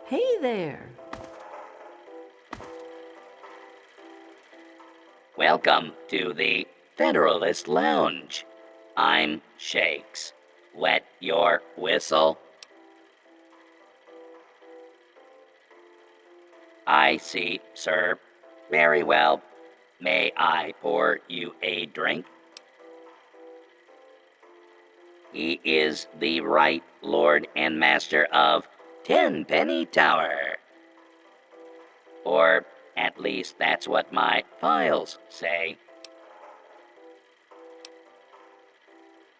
Hey there. Welcome to the Federalist Lounge. I'm Shakes. Wet your whistle. I see, sir. Very well. May I pour you a drink? He is the right lord and master of Tenpenny Tower. Or at least that's what my files say.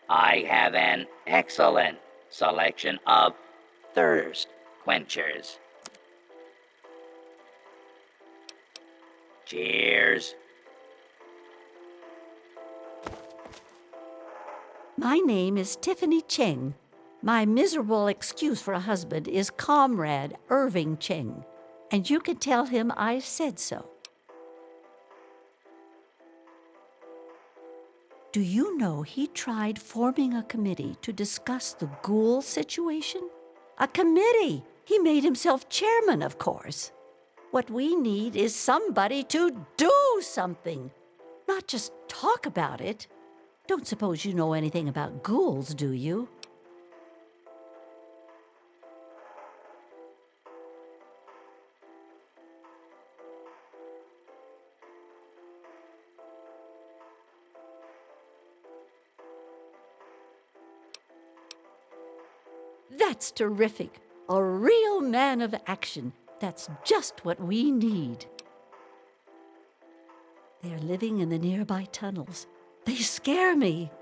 I have an excellent selection of thirst quenchers. Cheers. My name is Tiffany Cheng. My miserable excuse for a husband is Comrade Irving Cheng, and you can tell him I said so. Do you know he tried forming a committee to discuss the ghoul situation? A committee! He made himself chairman, of course. What we need is somebody to do something, not just talk about it. Don't suppose you know anything about ghouls, do you? That's terrific. A real man of action. That's just what we need. They're living in the nearby tunnels. They scare me.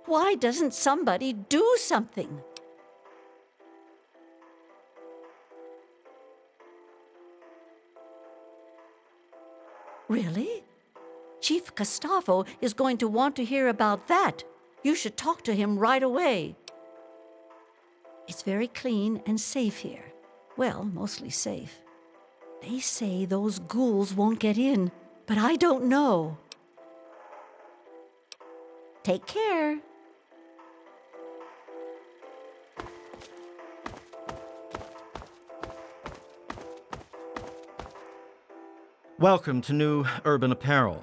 Why doesn't somebody do something? Really? Chief Gustavo is going to want to hear about that. You should talk to him right away. It's very clean and safe here. Well, mostly safe. They say those ghouls won't get in, but I don't know. Take care. Welcome to New Urban Apparel.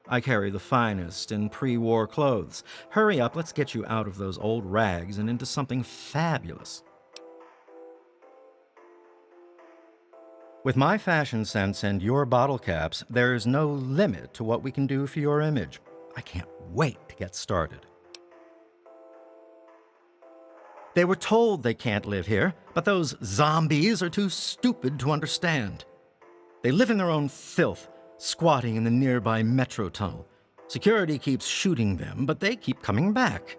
I carry the finest in pre-war clothes. Hurry up, let's get you out of those old rags and into something fabulous. With my fashion sense and your bottle caps, there's no limit to what we can do for your image. I can't wait to get started. They were told they can't live here, but those zombies are too stupid to understand. They live in their own filth, squatting in the nearby metro tunnel. Security keeps shooting them, but they keep coming back.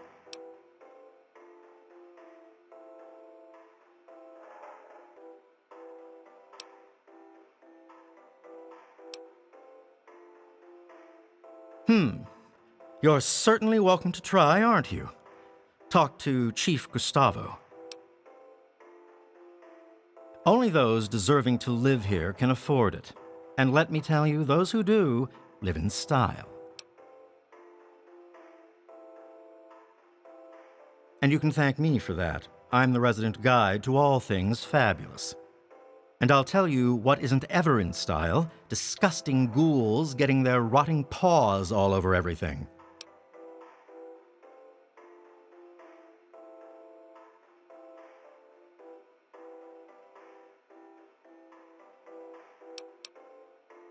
You're certainly welcome to try, aren't you? Talk to Chief Gustavo. Only those deserving to live here can afford it. And let me tell you, those who do live in style. And you can thank me for that. I'm the resident guide to all things fabulous. And I'll tell you what isn't ever in style: disgusting ghouls getting their rotting paws all over everything.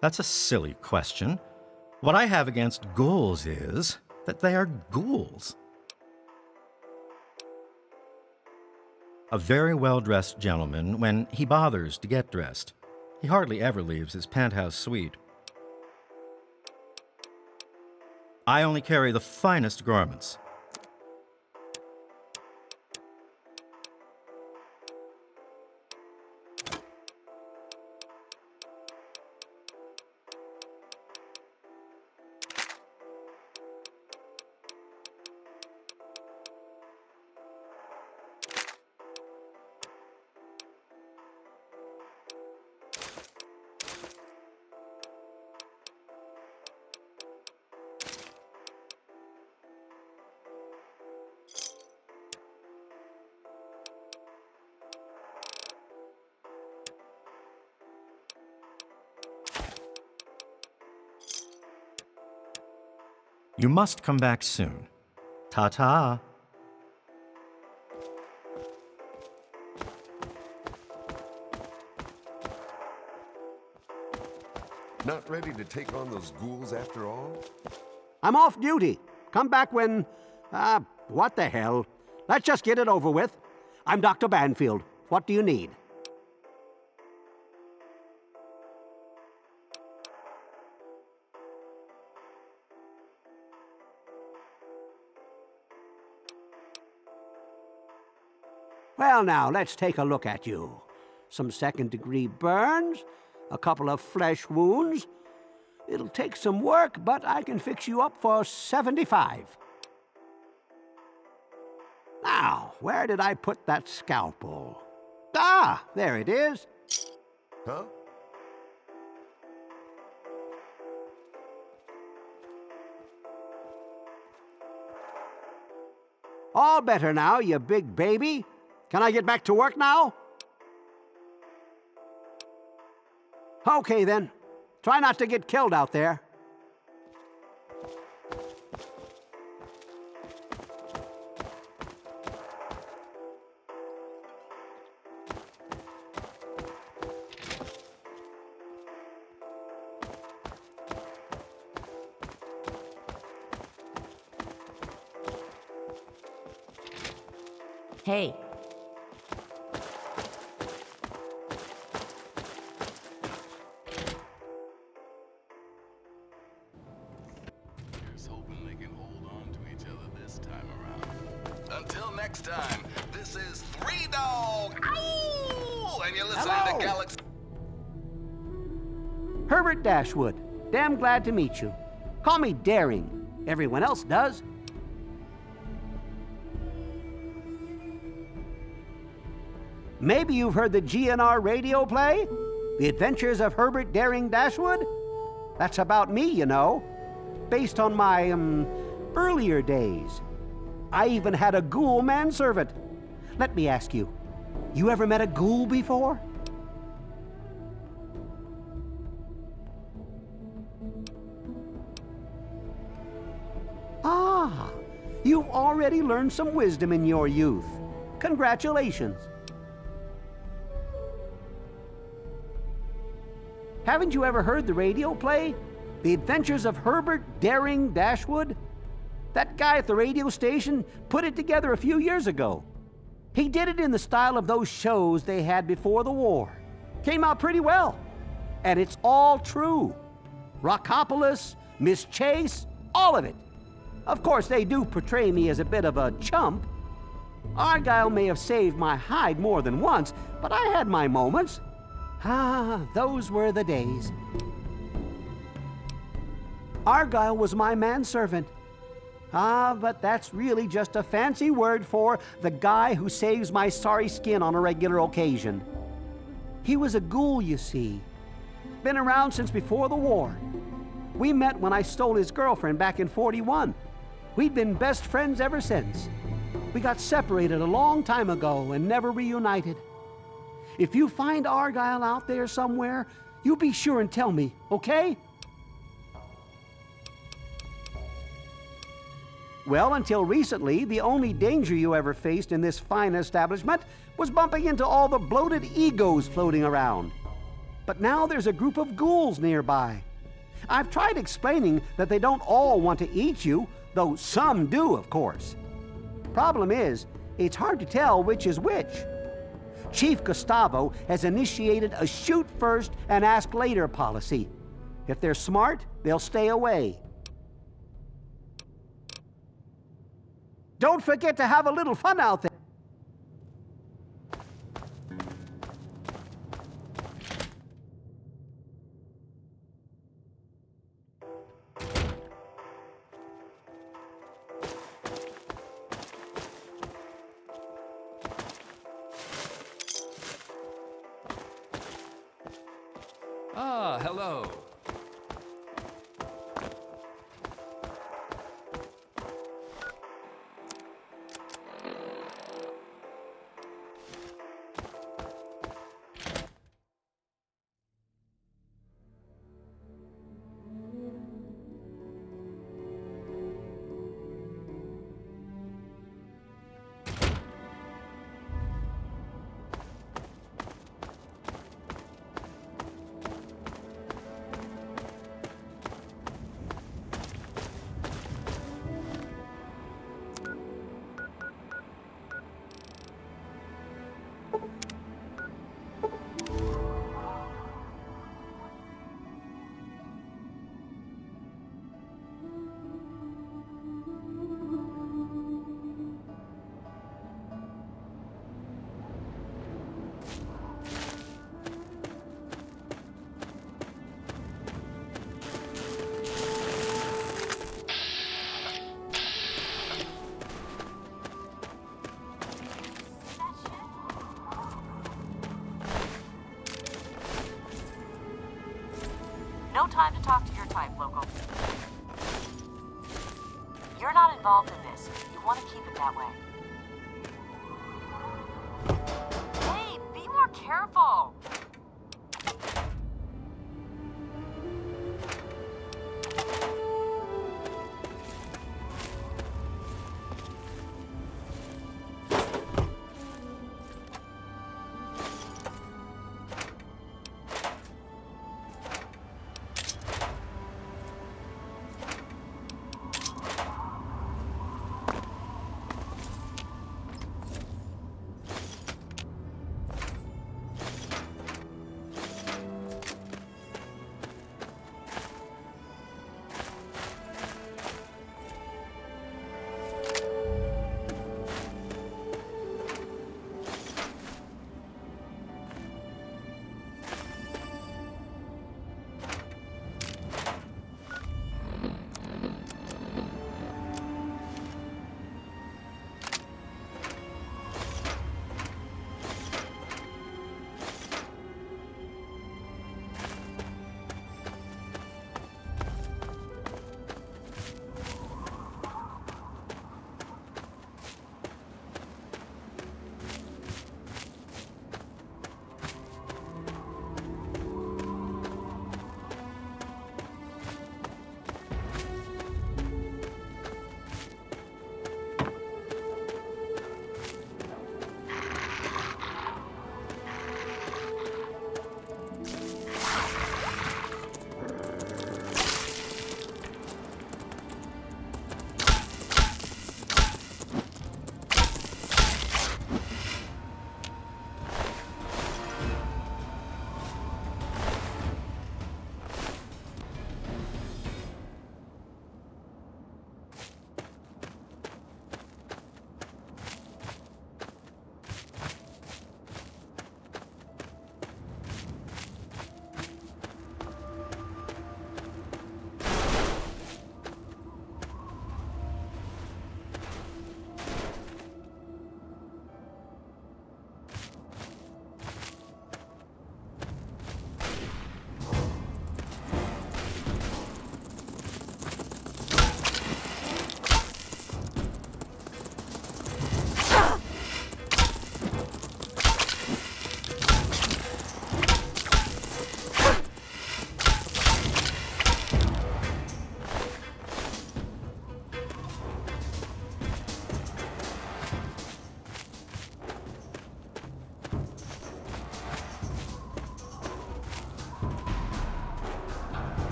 That's a silly question. What I have against ghouls is that they are ghouls. A very well-dressed gentleman when he bothers to get dressed. He hardly ever leaves his penthouse suite. I only carry the finest garments. You must come back soon. Ta-ta. Not ready to take on those ghouls after all? I'm off duty. Come back when... what the hell? Let's just get it over with. I'm Dr. Banfield. What do you need? Well, now, let's take a look at you. Some second-degree burns, a couple of flesh wounds. It'll take some work, but I can fix you up for 75. Now, where did I put that scalpel? Ah, there it is. Huh? All better now, you big baby. Can I get back to work now? Okay, then. Try not to get killed out there. Hey, Here's hoping they can hold on to each other this time around. Until next time, this is Three Dog. Ow! And you're listening Hello. to Galaxy. Herbert Dashwood. Damn glad to meet you. Call me Daring. Everyone else does. Maybe you've heard the GNR radio play? The Adventures of Herbert Daring Dashwood? That's about me, you know. Based on my, earlier days. I even had a ghoul manservant. Let me ask you, you ever met a ghoul before? Ah, you've already learned some wisdom in your youth. Congratulations. Haven't you ever heard the radio play? The Adventures of Herbert Daring Dashwood? That guy at the radio station put it together a few years ago. He did it in the style of those shows they had before the war. Came out pretty well. And it's all true. Rockopolis, Miss Chase, all of it. Of course, they do portray me as a bit of a chump. Argyle may have saved my hide more than once, but I had my moments. Ah, those were the days. Argyle was my manservant. Ah, but that's really just a fancy word for the guy who saves my sorry skin on a regular occasion. He was a ghoul, you see. Been around since before the war. We met when I stole his girlfriend back in '41. We'd been best friends ever since. We got separated a long time ago and never reunited. If you find Argyle out there somewhere, you be sure and tell me, okay? Well, until recently, the only danger you ever faced in this fine establishment was bumping into all the bloated egos floating around. But now there's a group of ghouls nearby. I've tried explaining that they don't all want to eat you, though some do, of course. Problem is, it's hard to tell which is which. Chief Gustavo has initiated a shoot first and ask later policy. If they're smart, they'll stay away. Don't forget to have a little fun out there. Ah, hello. that way. Hey, be more careful!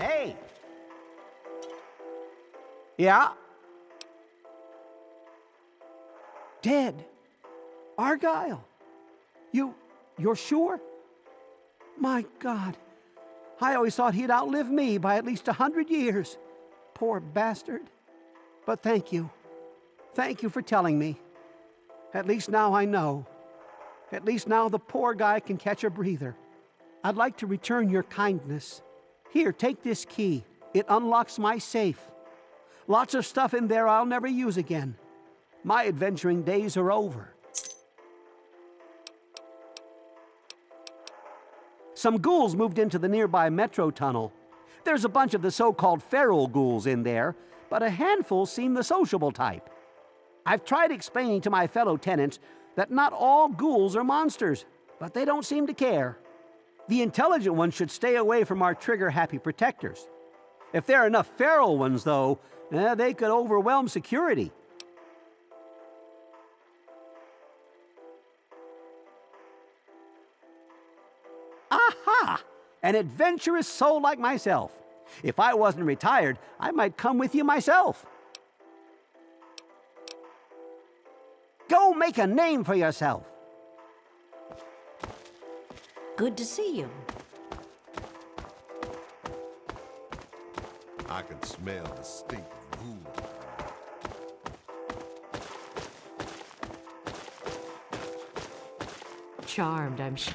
Hey! Yeah? Dead. Argyle. You're sure? My God. I always thought he'd outlive me by at least 100 years. Poor bastard. But thank you. Thank you for telling me. At least now I know. At least now the poor guy can catch a breather. I'd like to return your kindness. Here, take this key. It unlocks my safe. Lots of stuff in there I'll never use again. My adventuring days are over. Some ghouls moved into the nearby metro tunnel. There's a bunch of the so-called feral ghouls in there, but a handful seem the sociable type. I've tried explaining to my fellow tenants that not all ghouls are monsters, but they don't seem to care. The intelligent ones should stay away from our trigger-happy protectors. If there are enough feral ones, though, they could overwhelm security. Aha! An adventurous soul like myself. If I wasn't retired, I might come with you myself. Go make a name for yourself. Good to see you. I can smell the stink of ghoul. Charmed, I'm sure.